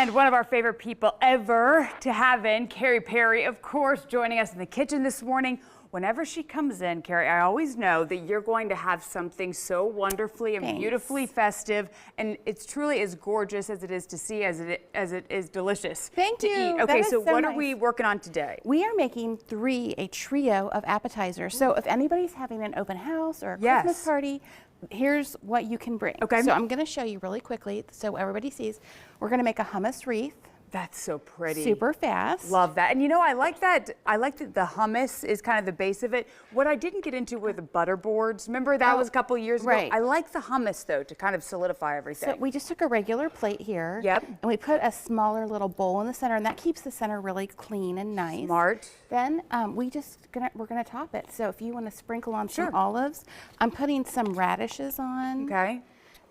And one of our favorite people ever to have in, Kerri Perry, of course, joining us in the kitchen this morning. Whenever she comes in, Kerri, I always know that you're going to have something so wonderfully and beautifully festive, and it's truly as gorgeous as it is to see as it is delicious to eat. Okay, so what are we working on today? We are making a trio of appetizers. So if anybody's having an open house or a Christmas party, here's what you can bring. Okay. So I'm going to show you really quickly so everybody sees. We're going to make a hummus wreath. That's so pretty. Super fast. Love that. And you know, I like that. I like that the hummus is kind of the base of it. What I didn't get into were the butter boards. Remember that was a couple years ago? Right. I like the hummus though to kind of solidify everything. So we just took a regular plate here. Yep. And we put a smaller little bowl in the center, and that keeps the center really clean and nice. Smart. Then we're gonna top it. So if you want to sprinkle on some olives, I'm putting some radishes on. Okay.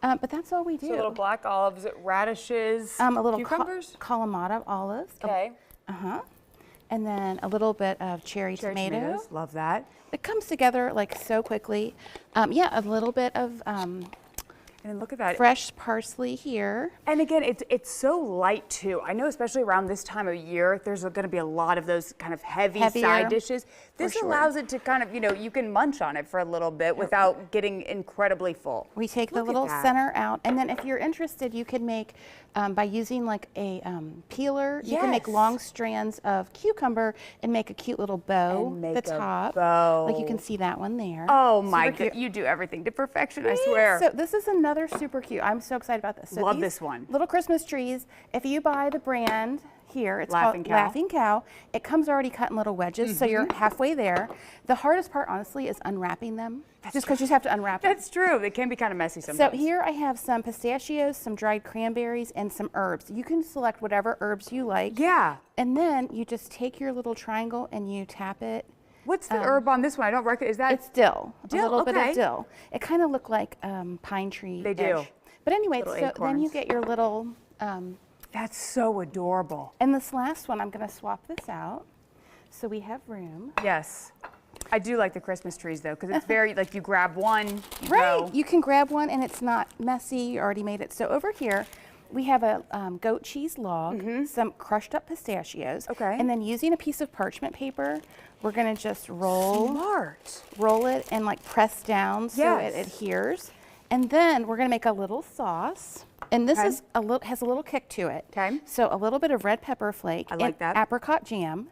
But that's all we do. So little black olives, radishes, a little cucumbers? Kalamata olives. Okay. And then a little bit of cherry tomatoes. Love that. It comes together like so quickly. Yeah, a little bit of and look at that. Fresh parsley here. And again, it's so light too. I know especially around this time of year, there's going to be a lot of those kind of heavier side dishes. This allows it to kind of, you know, you can munch on it for a little bit without getting incredibly full. We take the little center out, and then if you're interested, you can make, by using like a peeler, you can make long strands of cucumber and make a cute little bow at the top. Like you can see that one there. Oh my God, you do everything to perfection, I swear. So this is another super cute. I'm so excited about this. So love this one. Little Christmas trees. If you buy the brand here, it's called Laughing Cow. It comes already cut in little wedges, so you're halfway there. The hardest part, honestly, is unwrapping them. Just because you have to unwrap them. That's true. They can be kind of messy sometimes. So here I have some pistachios, some dried cranberries, and some herbs. You can select whatever herbs you like. Yeah. And then you just take your little triangle and you tap it. What's the herb on this one? I don't recognize. Is that? It's dill. Dill, a little bit of dill. It kind of look like pine tree. They do. But anyway, so then you get your little. That's so adorable. And this last one, I'm going to swap this out, so we have room. Yes. I do like the Christmas trees though, because it's very like you grab one. You can grab one, and it's not messy. You already made it. So over here, we have a goat cheese log, some crushed up pistachios, and then using a piece of parchment paper, we're gonna just roll it and like press down so it adheres. And then we're gonna make a little sauce. And this is has a little kick to it. Okay. So a little bit of red pepper flake. I like that. Apricot jam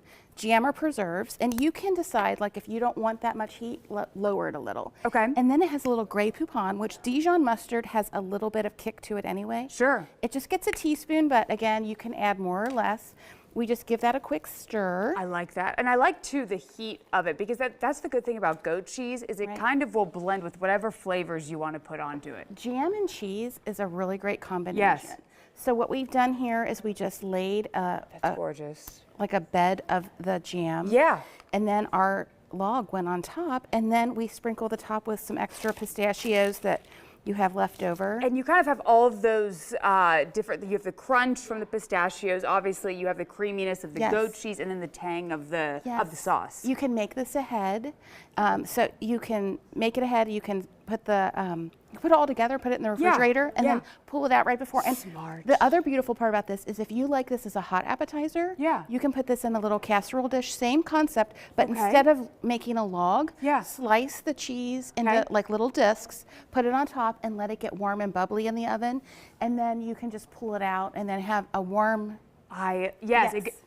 or preserves, and you can decide, like, if you don't want that much heat, lower it a little. Okay. And then it has a little Grey Poupon, which Dijon mustard has a little bit of kick to it anyway. Sure. It just gets a teaspoon, but again, you can add more or less. We just give that a quick stir. I like that. And I like, too, the heat of it, because that's the good thing about goat cheese is it kind of will blend with whatever flavors you want to put onto it. Jam and cheese is a really great combination. Yes. So what we've done here is we just laid gorgeous. Like a bed of the jam. Yeah. And then our log went on top, and then we sprinkle the top with some extra pistachios that you have left over. And you kind of have all of those different, you have the crunch from the pistachios, obviously you have the creaminess of the goat cheese, and then the tang of the sauce. You can make this ahead. So you can make it ahead, you can put put it all together, put it in the refrigerator, and then pull it out right before. And the other beautiful part about this is if you like this as a hot appetizer, you can put this in a little casserole dish, same concept, but instead of making a log, slice the cheese into like little discs, put it on top, and let it get warm and bubbly in the oven, and then you can just pull it out and then have a warm.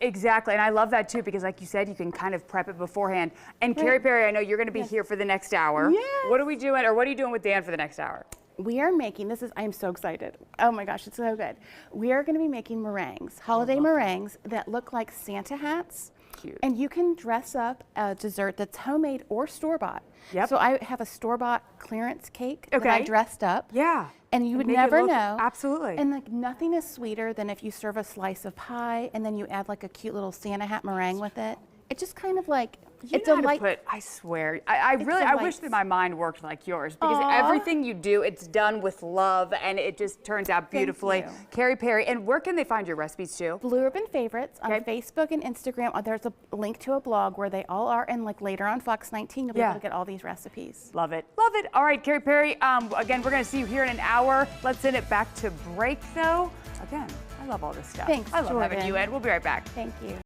Exactly. And I love that too, because like you said, you can kind of prep it beforehand. And Kerri Perry, I know you're going to be here for the next hour. What are we doing, or what are you doing with Dan for the next hour? We are making, I'm so excited. Oh my gosh, it's so good. We are going to be making meringues, holiday meringues that look like Santa hats. Cute. And you can dress up a dessert that's homemade or store-bought. So I have a store-bought clearance cake that I dressed up. Yeah. And you would never know. Absolutely. And like nothing is sweeter than if you serve a slice of pie and then you add like a cute little Santa hat meringue with it. It just kind of like, it's a light. I swear, I wish that my mind worked like yours, because everything you do, it's done with love, and it just turns out beautifully. Kerri Perry, and where can they find your recipes too? Blue Ribbon Favorites on Facebook and Instagram. There's a link to a blog where they all are, and like later on Fox 19, you'll be able to get all these recipes. Love it, love it. All right, Kerri Perry. Again, we're going to see you here in an hour. Let's send it back to break though. Again. I love all this stuff. Thanks, I love having Jordan. you, Ed. We'll be right back. Thank you.